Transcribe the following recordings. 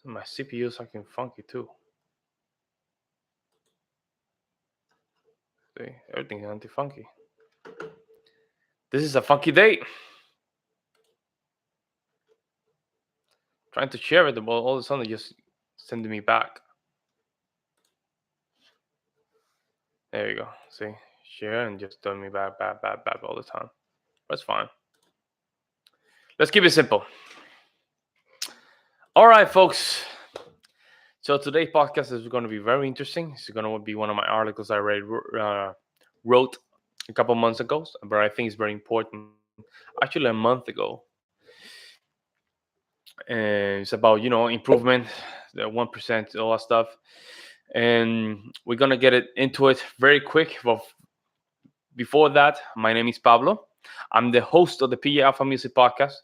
My CPU is acting funky too. See, everything's anti-funky. This is a funky day. Trying to share it, but all of a sudden, just sending me back. There you go. See, share and just turn me back all the time. That's fine. Let's keep it simple. All right, folks. So today's podcast is going to be very interesting. It's going to be one of my articles I wrote a couple months ago, but I think it's very important. Actually, a month ago, and it's about improvement, the 1%, all that stuff, and we're gonna get it into it very quick. But before that, my name is Pablo. I'm the host of the PA Alpha Music Podcast.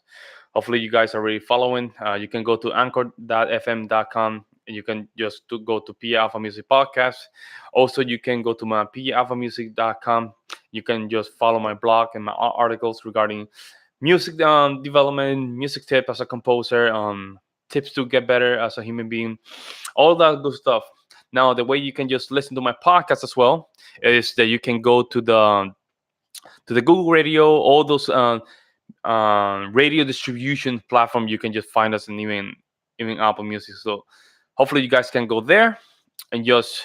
Hopefully, you guys are already following. You can go to anchor.fm.com and you can just go to PA Alpha Music Podcast. Also, you can go to my paalphamusic.com. You can just follow my blog and my articles regarding music development, music tips as a composer, tips to get better as a human being, all that good stuff. Now, the way you can just listen to my podcast as well is that you can go to the Google Radio, all those radio distribution platform. You can just find us in even Apple Music. So hopefully you guys can go there and just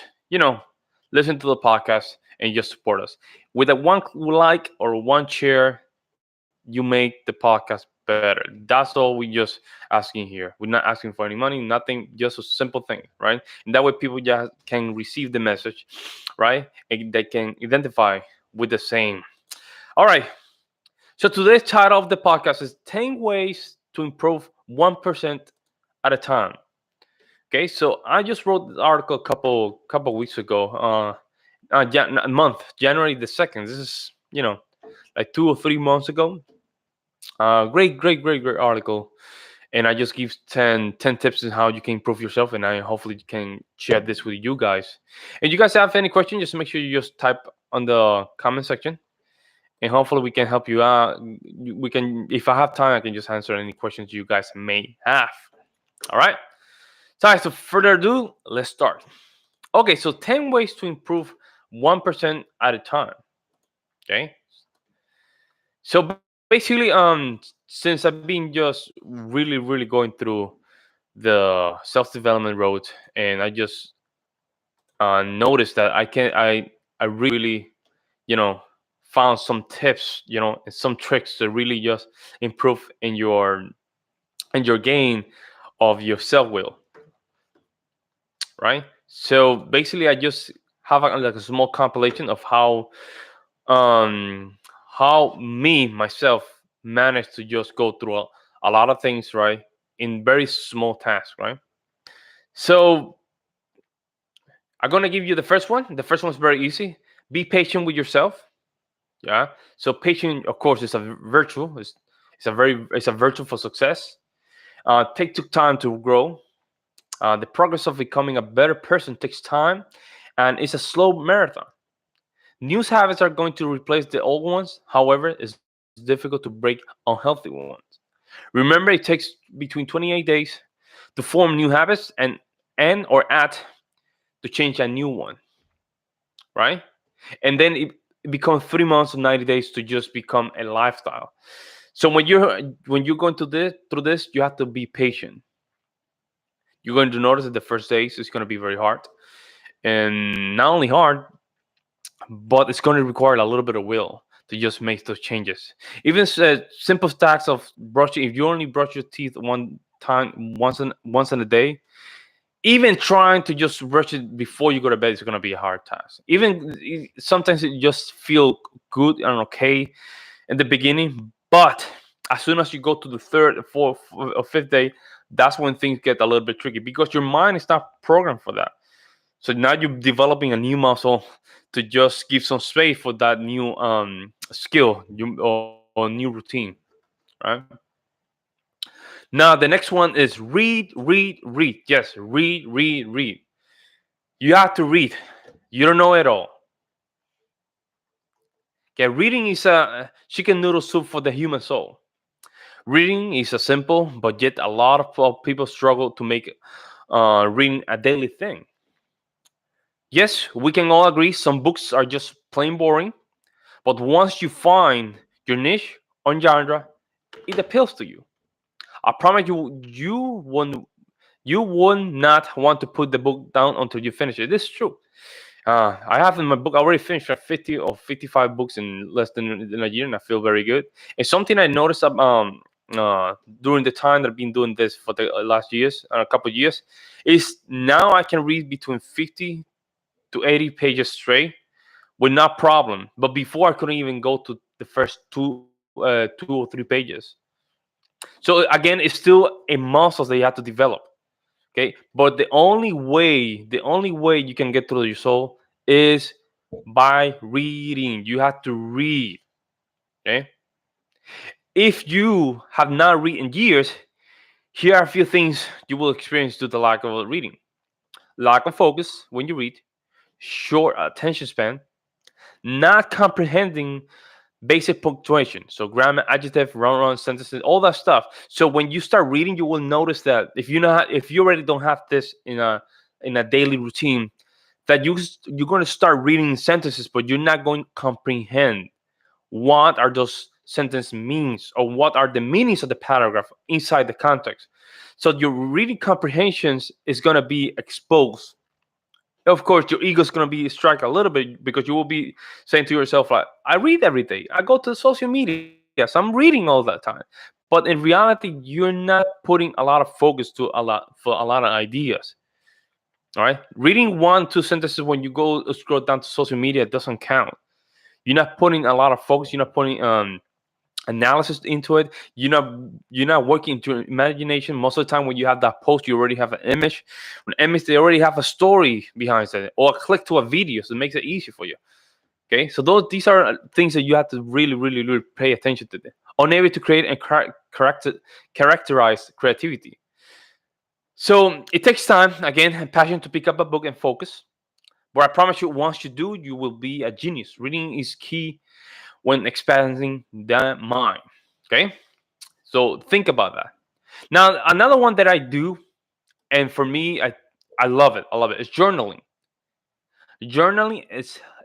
listen to the podcast and just support us with a one like or one share. You make the podcast better. That's all we just asking here. We're not asking for any money, nothing, just a simple thing, right? And that way people just can receive the message, right? And they can identify with the same. All right. So today's title of the podcast is 10 ways to improve 1% at a time. Okay, so I just wrote the article a couple weeks ago. A month, January the 2nd. This is, like 2 or 3 months ago. Great article. And I just give 10 tips on how you can improve yourself. And I hopefully can share this with you guys. And you guys have any questions, just make sure you just type on the comment section. And hopefully we can help you out. We can, if I have time, I can just answer any questions you guys may have. All right. So further ado, let's start. Okay, so 10 ways to improve 1% at a time. Okay. So basically, since I've been just really going through the self-development road, and I just noticed that I really, you know, found some tips, and some tricks to really just improve in your gain of your self-will, right? So basically, I just have like a small compilation of um how me myself managed to just go through a lot of things, right, in very small tasks, right? So I'm gonna give you the first one. The first one's very easy. Be patient with yourself. Yeah. So patient, of course, is a virtue. It's a virtue for success. Take time to grow. The progress of becoming a better person takes time, and it's a slow marathon. New habits are going to replace the old ones. However, it's difficult to break unhealthy ones. Remember, it takes between 28 days to form new habits and or add to change a new one, right? And then it becomes 3 months or 90 days to just become a lifestyle. So when you're going to this through this, you have to be patient. You're going to notice that the first days is going to be very hard, and not only hard, but it's going to require a little bit of will to just make those changes. Even simple stacks of brushing. If you only brush your teeth one time, once in a day, even trying to just brush it before you go to bed is going to be a hard task. Even sometimes it just feel good and okay in the beginning, but as soon as you go to the third, fourth, or fifth day, that's when things get a little bit tricky because your mind is not programmed for that. So now you're developing a new muscle to just give some space for that new skill or new routine, right? Now the next one is read. Yes, read. You have to read. You don't know it all. Okay, reading is a chicken noodle soup for the human soul. Reading is a simple, but yet a lot of people struggle to make reading a daily thing. Yes, we can all agree some books are just plain boring, but once you find your niche on genre, it appeals to you. I promise you, you would not want to put the book down until you finish it. This is true. I have in my book, I already finished 50 or 55 books in less than a year, and I feel very good. It's something I noticed during the time that I've been doing this for the last years, a couple of years, is now I can read between 50 to 80 pages straight with no problem. But before I couldn't even go to the first 2 or 3 pages. So again, it's still a muscle that you have to develop. Okay, but the only way you can get through your soul is by reading. You have to read. Okay, if you have not read in years, here are a few things you will experience due to lack of reading: lack of focus when you read, short attention span, not comprehending basic punctuation, so grammar, adjective, run sentences, all that stuff. So when you start reading, you will notice that if you already don't have this in a daily routine, that you're going to start reading sentences, but you're not going to comprehend what are those sentence means, or what are the meanings of the paragraph inside the context. So your reading comprehensions is going to be exposed. Of course, your ego is going to be struck a little bit, because you will be saying to yourself, like, I read every day, I go to social media, so I'm reading all that time. But in reality, you're not putting a lot of focus to a lot of ideas. All right, reading 1 2 sentences when you go scroll down to social media doesn't count. You're not putting a lot of focus, you're not putting analysis into it. You're not working into imagination. Most of the time when you have that post, you already have an image. An image, they already have a story behind it, or a click to a video, so it makes it easy for you. Okay, so these are things that you have to really, really, really pay attention to. Unable to create and characterize creativity. So it takes time, again, and passion to pick up a book and focus. But I promise you, once you do, you will be a genius. Reading is key when expanding the mind. Okay, so think about that. Now, another one that I do, and for me, I love it. I love it. It's journaling. Journaling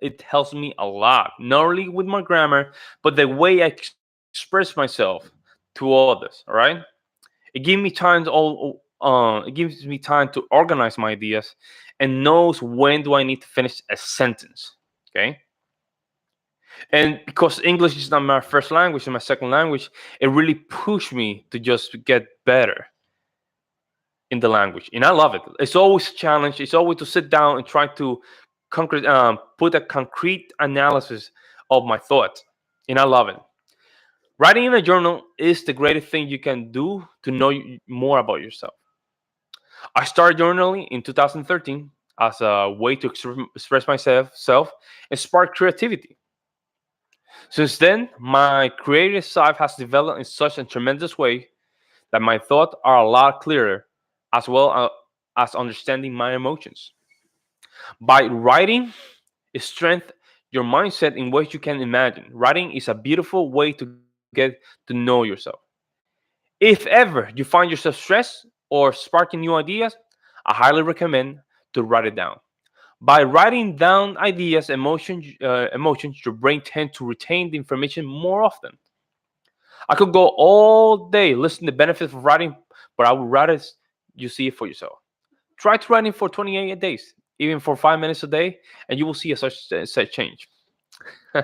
it helps me a lot, not only with my grammar, but the way I express myself to others. All right, it gives me time to organize my ideas, and knows when do I need to finish a sentence. Okay, and because English is not my first language and my second language, it really pushed me to just get better in the language, and I love it. It's always a challenge. It's always to sit down and try to put a concrete analysis of my thoughts, and I love it. Writing in a journal is the greatest thing you can do to know more about yourself. I started journaling in 2013 as a way to express myself self and spark creativity. Since then, my creative side has developed in such a tremendous way that my thoughts are a lot clearer, as well as understanding my emotions. By writing, it strengthens your mindset in ways you can imagine. Writing is a beautiful way to get to know yourself. If ever you find yourself stressed or sparking new ideas, I highly recommend to write it down. By writing down ideas, emotions, your brain tends to retain the information more often. I could go all day listing the benefits of writing, but I would rather you see it for yourself. Try to writing for 28 days, even for 5 minutes a day, and you will see a such change. I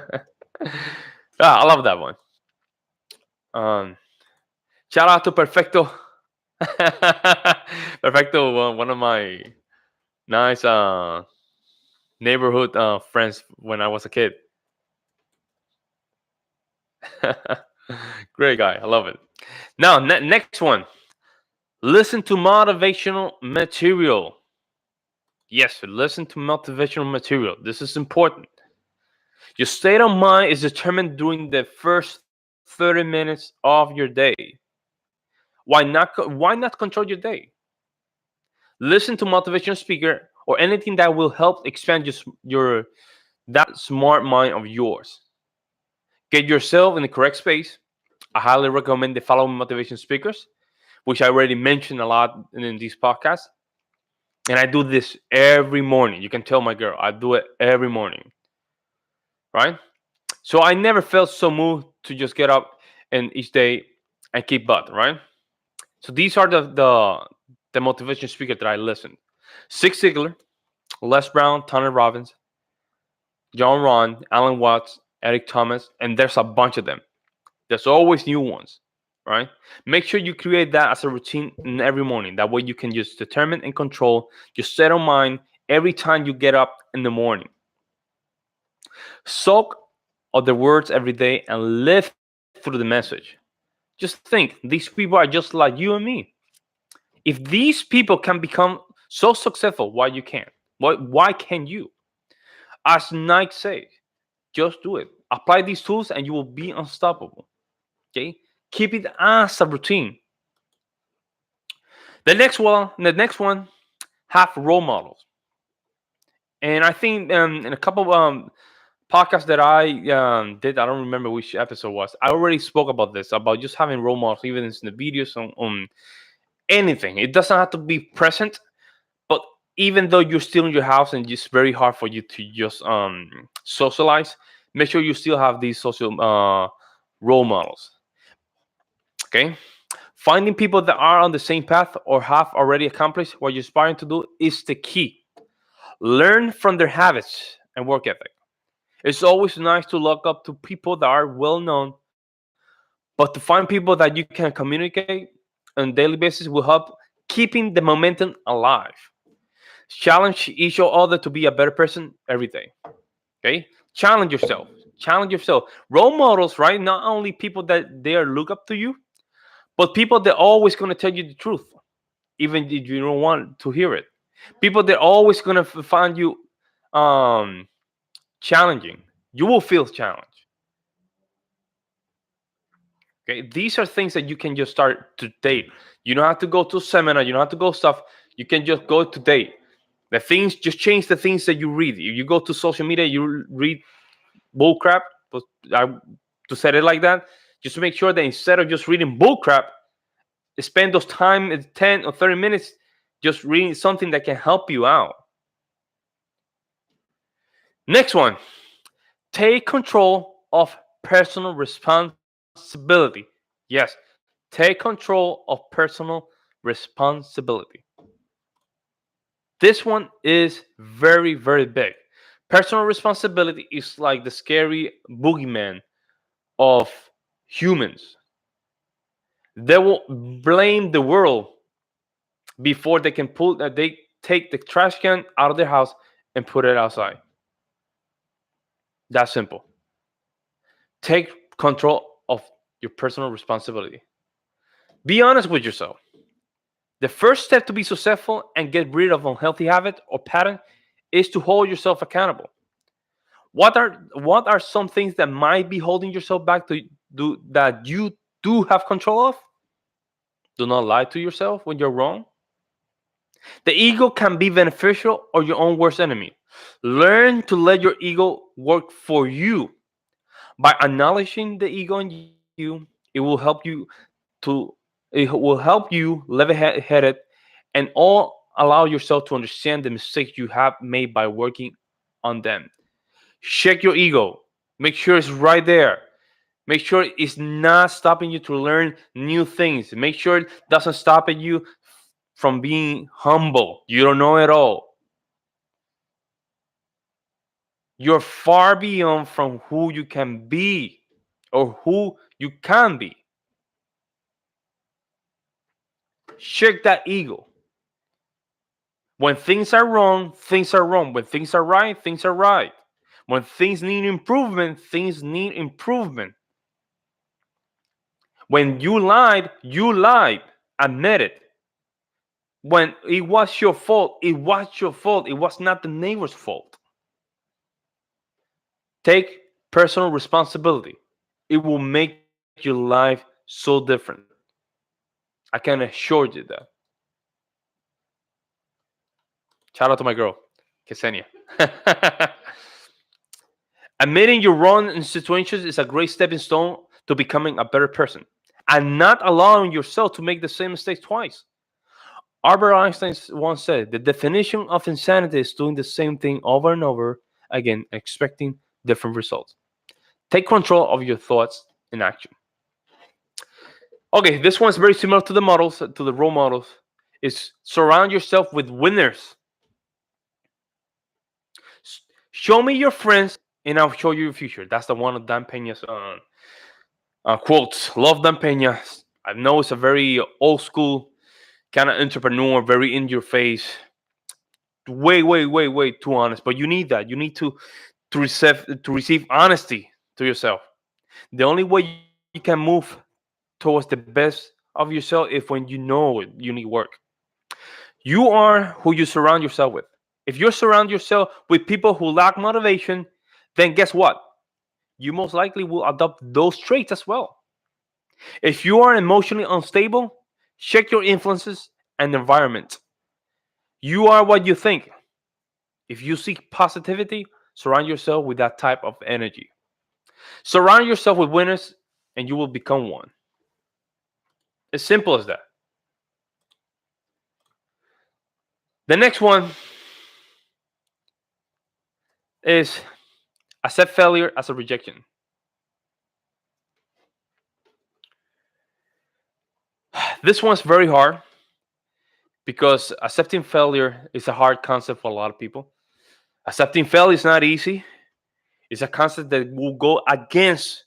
love that one. Um, Shout out to Perfecto. Perfecto, one of my nice neighborhood friends when I was a kid. Great guy. I love it. Now, next one. Listen to motivational material. Yes, listen to motivational material. This is important. Your state of mind is determined during the first 30 minutes of your day. Why not control your day? Listen to motivational speaker or anything that will help expand your that smart mind of yours. Get yourself in the correct space. I highly recommend the following motivation speakers, which I already mentioned a lot in this podcast. And I do this every morning. You can tell my girl, I do it every morning, right? So I never felt so moved to just get up and each day and keep butt, right? So these are the motivation speakers that I listen. Zig Ziglar, Les Brown, Tony Robbins, John Ron, Alan Watts, Eric Thomas, and there's a bunch of them. There's always new ones, right? Make sure you create that as a routine in every morning. That way you can just determine and control your set of mind every time you get up in the morning. Soak of the words every day and live through the message. Just think, these people are just like you and me. If these people can become so successful, why you can't? Why can't you? As Nike says, just do it. Apply these tools and you will be unstoppable. Okay? Keep it as a routine. The next one, have role models. And I think in a couple of podcasts that I did, I don't remember which episode was. I already spoke about this, about just having role models, even in the videos on anything. It doesn't have to be present, but even though you're still in your house and it's very hard for you to just socialize, make sure you still have these social role models. Okay, finding people that are on the same path or have already accomplished what you're aspiring to do is the key. Learn from their habits and work ethic. It's always nice to look up to people that are well known, but to find people that you can communicate on a daily basis will help keeping the momentum alive. Challenge each other to be a better person every day. Okay? Challenge yourself. Challenge yourself. Role models, right? Not only people that they are look up to you, but people that are always going to tell you the truth, even if you don't want to hear it. People that are always going to find you um, challenging. You will feel challenged. Okay, these are things that you can just start today. You don't have to go to a seminar. You don't have to go stuff. You can just go today. The things just change the things that you read. If you go to social media, you read bull crap. But to say it like that, just to make sure that instead of just reading bull crap, spend those time 10 or 30 minutes just reading something that can help you out. Next one, take control of personal responsibility. Yes, take control of personal responsibility. This one is very, very big. Personal responsibility is like the scary boogeyman of humans. They will blame the world before they can they take the trash can out of their house and put it outside. That's simple. Take control of your personal responsibility. Be honest with yourself. The first step to be successful and get rid of unhealthy habit or pattern is to hold yourself accountable. What are some things that might be holding yourself back to do that you do have control of? Do not lie to yourself when you're wrong. The ego can be beneficial or your own worst enemy. Learn to let your ego work for you. By acknowledging the ego in you, it will help you to level-headed and all allow yourself to understand the mistakes you have made by working on them. Check your ego. Make sure it's right there. Make sure it's not stopping you to learn new things. Make sure it doesn't stop you from being humble. You don't know it all. You're far beyond from who you can be or who you can be. Check that ego. When things are wrong, things are wrong. When things are right, things are right. When things need improvement, things need improvement. When you lied, you lied. Admit it. When it was your fault, it was your fault. It was not the neighbor's fault. Take personal responsibility. It will make your life so different. I can assure you that. Shout out to my girl, Ksenia. Admitting you're wrong in situations is a great stepping stone to becoming a better person and not allowing yourself to make the same mistake twice. Albert Einstein once said, the definition of insanity is doing the same thing over and over again, expecting different results. Take control of your thoughts and action. Okay, this one's very similar to the models, to the role models. Is surround yourself with winners. Show me your friends, and I'll show you your future. That's the one of Dan Peña's quotes. Love Dan Peña. I know it's a very old school kind of entrepreneur, very in your face, way too honest. But you need that. You need to receive honesty to yourself. The only way you can move towards the best of yourself is when you know you need work. You are who you surround yourself with. If you surround yourself with people who lack motivation, then guess what? You most likely will adopt those traits as well. If you are emotionally unstable, check your influences and environment. You are what you think. If you seek positivity, surround yourself with that type of energy. Surround yourself with winners and you will become one. As simple as that. The next one is accept failure as a rejection. This one's very hard because accepting failure is a hard concept for a lot of people. Accepting failure is not easy. It's a concept that will go against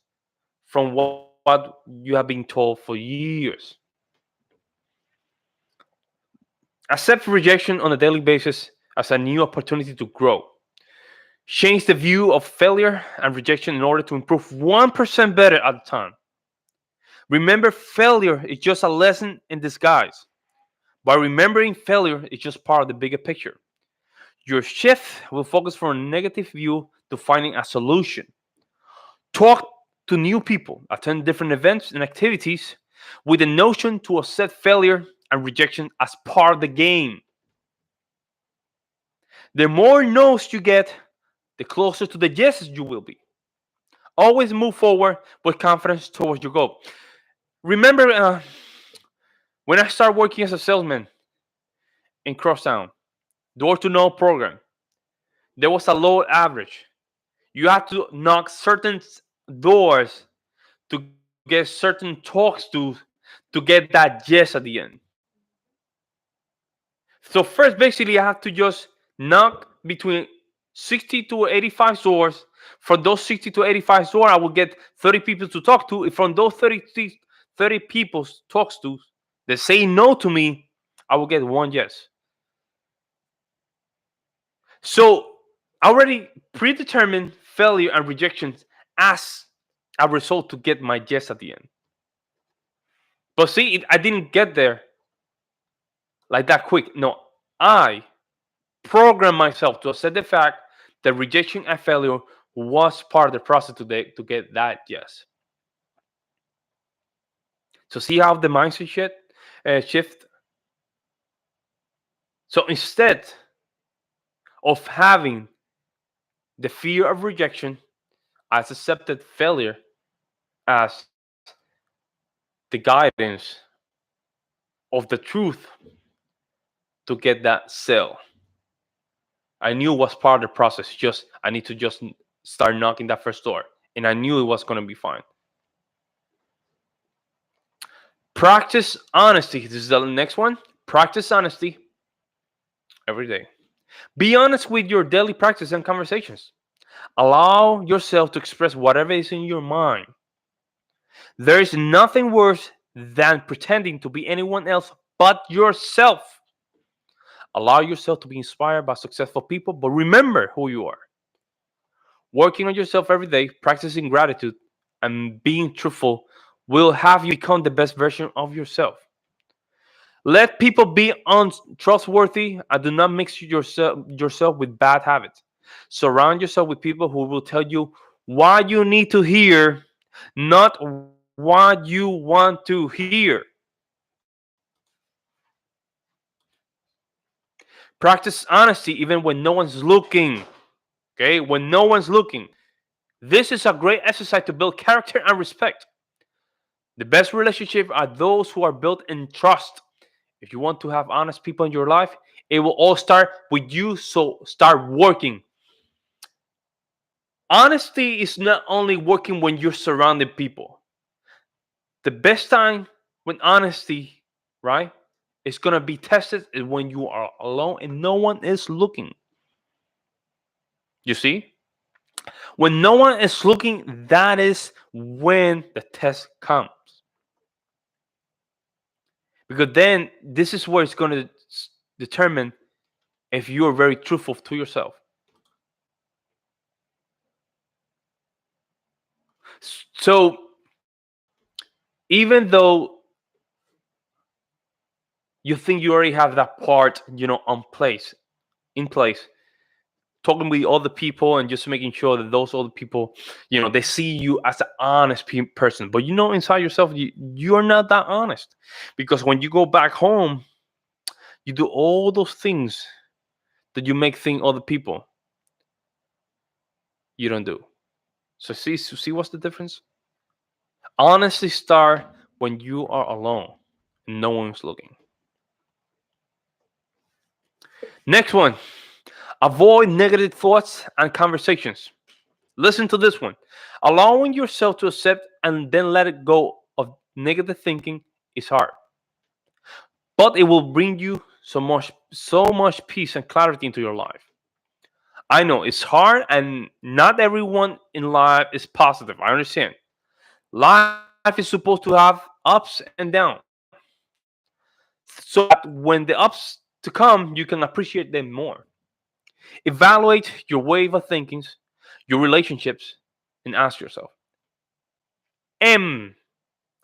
from what you have been told for years. Accept rejection on a daily basis as a new opportunity to grow. Change the view of failure and rejection in order to improve 1% better at a time. Remember, failure is just a lesson in disguise. By remembering failure is just part of the bigger picture. Your shift will focus from a negative view to finding a solution. Talk to new people, attend different events and activities with the notion to accept failure and rejection as part of the game. The more no's you get, the closer to the yeses you will be. Always move forward with confidence towards your goal. Remember, when I started working as a salesman in Crosstown, door-to-door program, there was a low average. You had to knock certain doors to get certain talks to get that yes at the end. So first, basically, I have to just knock between 60 to 85 doors. From those 60 to 85 doors, I will get 30 people to talk to. If from those 30 people talks to, they say no to me, I will get one yes. So I already predetermined failure and rejection as a result to get my yes at the end. But see, I didn't get there like that quick. No, I programmed myself to accept the fact that rejection and failure was part of the process to get that yes. So see how the mindset shift. So instead of having the fear of rejection, I accepted failure as the guidance of the truth to get that sale. I knew it was part of the process. Just I need to just start knocking that first door, and I knew it was going to be fine. Practice honesty. This is the next one. Practice honesty every day. Be honest with your daily practice and conversations. Allow yourself to express whatever is in your mind. There is nothing worse than pretending to be anyone else but yourself. Allow yourself to be inspired by successful people, but remember who you are. Working on yourself every day, practicing gratitude, and being truthful will have you become the best version of yourself. Let people be untrustworthy and do not mix yourself with bad habits. Surround yourself with people who will tell you what you need to hear, not what you want to hear. Practice honesty even when no one's looking. Okay, when no one's looking. This is a great exercise to build character and respect. The best relationships are those who are built in trust. If you want to have honest people in your life, it will all start with you. So start working. Honesty is not only working when you're surrounded people. The best time when honesty, right, is gonna be tested is when you are alone and no one is looking. You see? When no one is looking, that is when the test comes. Because then this is where it's gonna determine if you are very truthful to yourself. So even though you think you already have that part, on place, in place, talking with other people and just making sure that those other people, they see you as an honest person. But inside yourself, you're not that honest, because when you go back home, you do all those things that you make think other people you don't do. So see what's the difference? Honesty start when you are alone and no one's looking. Next one, avoid negative thoughts and conversations. Listen to this one. Allowing yourself to accept and then let it go of negative thinking is hard, but it will bring you so much peace and clarity into your life. I know it's hard, and not everyone in life is positive. I understand. Life is supposed to have ups and downs, so that when the ups to come, you can appreciate them more. Evaluate your way of thinking, your relationships, and ask yourself: am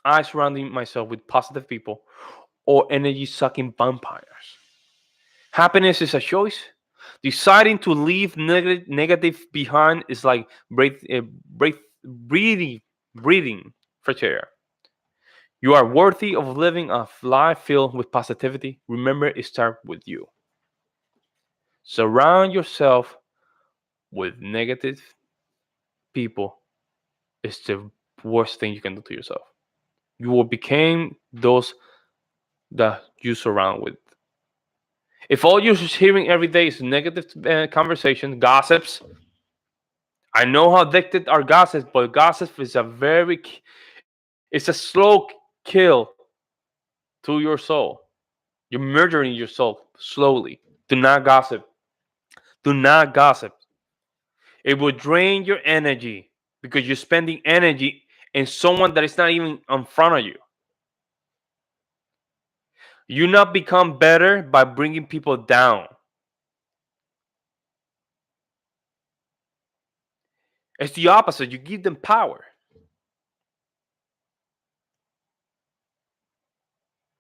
I surrounding myself with positive people or energy sucking vampires? Happiness is a choice. Deciding to leave negative behind is like breathing fresh air. You are worthy of living a life filled with positivity. Remember, it starts with you. Surround yourself with negative people is the worst thing you can do to yourself. You will become those that you surround with. If all you're hearing every day is negative conversation, gossips, I know how addicted are gossips, but gossip is it's a slow kill to your soul. You're murdering yourself slowly. Do not gossip. Do not gossip. It will drain your energy because you're spending energy in someone that is not even in front of you. You not become better by bringing people down. It's the opposite. You give them power.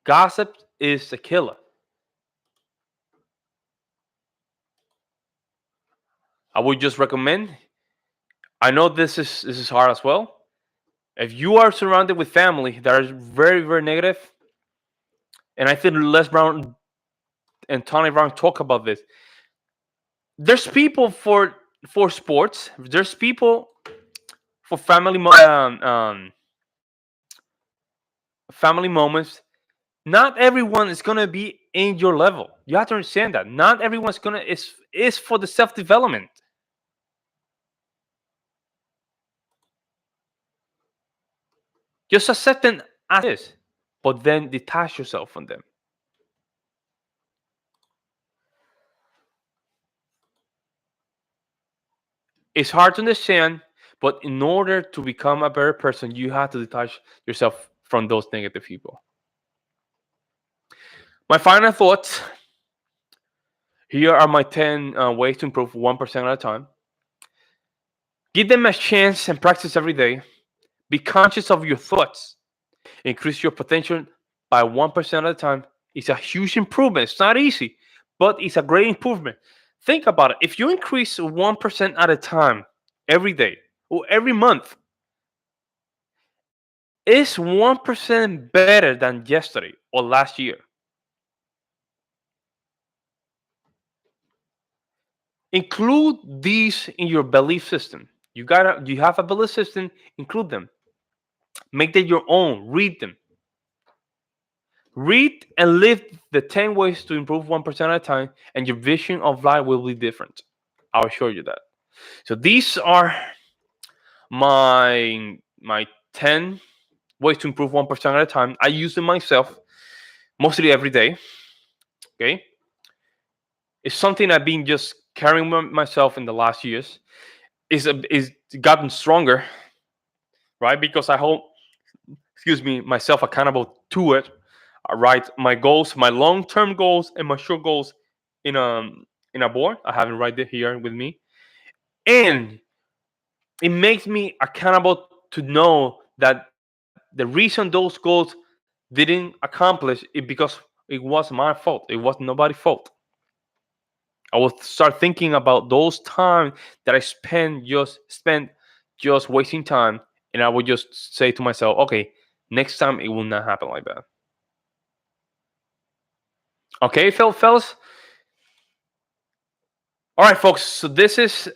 Gossip is a killer. I would just recommend. I know this is hard as well. If you are surrounded with family that are very very negative, and I think Les Brown and Tony Brown talk about this. There's people for sports. There's people for family moments. Not everyone is gonna be in your level. You have to understand that. Not everyone's gonna is for the self development. Just accept them as is, but then detach yourself from them. It's hard to understand, but in order to become a better person, you have to detach yourself from those negative people. My final thoughts. Here are my 10 ways to improve 1% at a time. Give them a chance and practice every day. Be conscious of your thoughts. Increase your potential by 1% at a time. It's a huge improvement. It's not easy, but it's a great improvement. Think about it. If you increase 1% at a time every day or every month, it's 1% better than yesterday or last year. Include these in your belief system. You have a belief system, include them. Make them your own. Read them. Read and live the 10 ways to improve 1% at a time, and your vision of life will be different. I'll show you that. So these are my 10 ways to improve 1% at a time. I use them myself mostly every day. Okay. It's something I've been just carrying myself in the last years. Is gotten stronger, right? Because I hold, excuse me, myself accountable to it. I write my goals, my long-term goals, and my short goals in a board. I have it right there here with me, and it makes me accountable to know that the reason those goals didn't accomplish it because it was my fault. It was nobody's fault. I will start thinking about those times that I spent just wasting time, and I would just say to myself, okay, next time it will not happen like that. Okay, fellas. All right, folks. So this is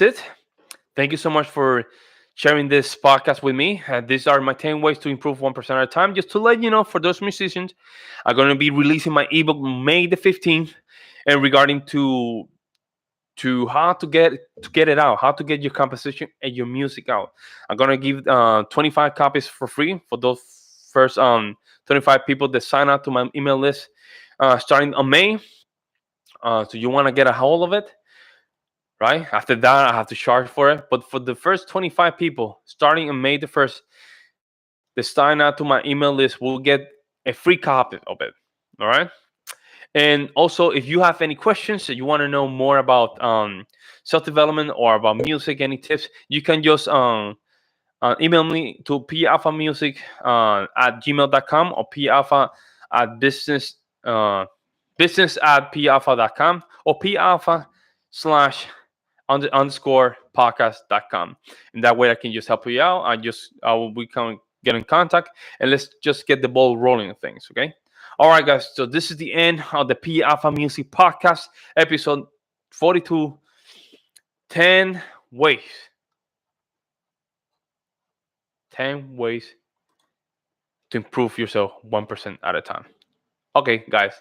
it. Thank you so much for sharing this podcast with me. These are my 10 ways to improve 1% at a time. Just to let you know, for those musicians, I'm going to be releasing my ebook May the 15th, and regarding to how to get it out, how to get your composition and your music out. I'm gonna give 25 copies for free for those first 25 people that sign up to my email list starting on May. So you want to get a hold of it, right? After that, I have to charge for it. But for the first 25 people starting on May the 1st, they sign up to my email list will get a free copy of it. All right. And also, if you have any questions that you want to know more about self development or about music, any tips, you can just email me to palphamusic at gmail.com or palpha at business at palpha.com or palpha slash underscore podcast.com. And that way I can just help you out. I will become get in contact and let's just get the ball rolling of things. Okay. All right, guys. So this is the end of the P Alpha Music Podcast, episode 42. 10 ways. 10 ways to improve yourself 1% at a time. Okay, guys.